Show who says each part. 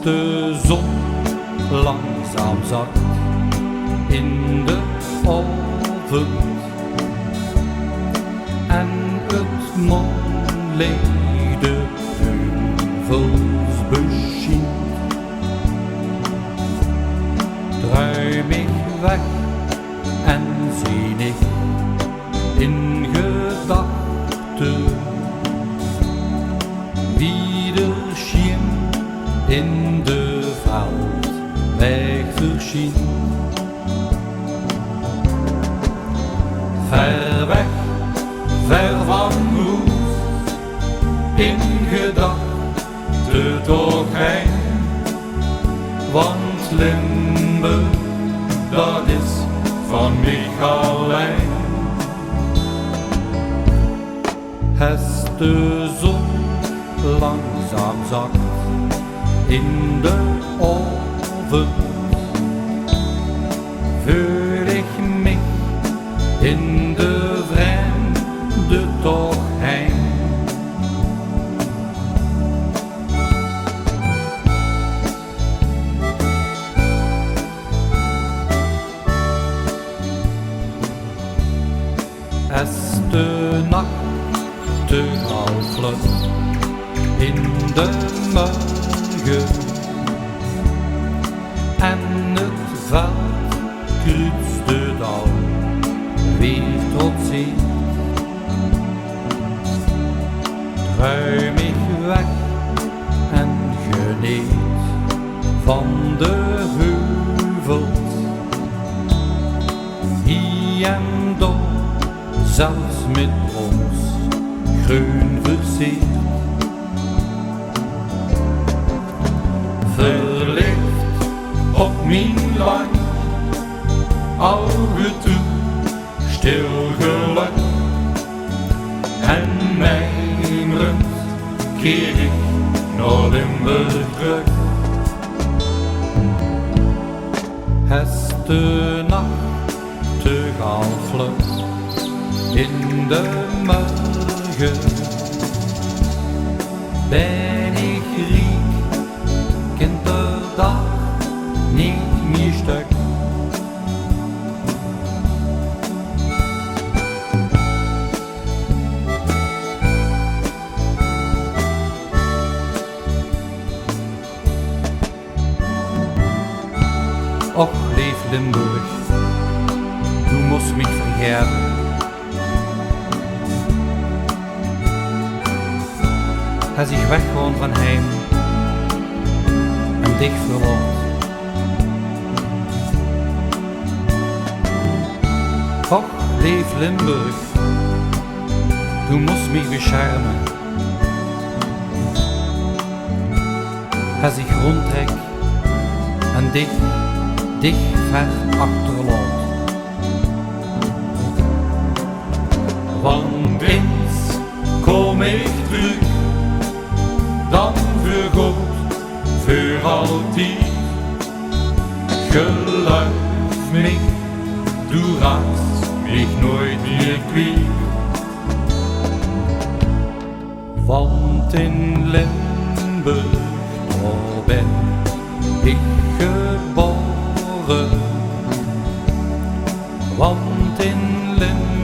Speaker 1: de zon langzaam zakt in de oven en het monleeg de heuvels beschient, druim ik weg en zie ik in gedachten wie de schiem in de veld weg verschient. Ver weg, ver van Roes, in gedachten toch heen, want Limburg, dat is van mij alleen. Als de zon langzaam zakt in de oven, voel ik mij in de vreemde toch heen. Als de nacht te gauw vlucht in de morgen en het veld kruist de dal weer tot zee, ruim ik weg en geniet van de heuvels, hier en daar zelfs met ons groen versierd. Verlicht op mijn lang oude toe, stilgeluid en mijmerend keer ik naar Limburg terug. Als de nacht te gauw vlucht in de morgen, ben ik riek, kinderdag niet meer stuk. Och, lief Limburg, du musst mich vergessen. Als ik weggaan van heim en dich verlaat. Och, lief Limburg, du musst mich beschermen. Als ik rondtrek en dich ver achterlaat. Want eens kom ik terug, dan voor goed, voor altijd. Geloof mich, du raakst mich nooit meer kwijt. Want in Limburg, daar ben ik geboren. Want in Limburg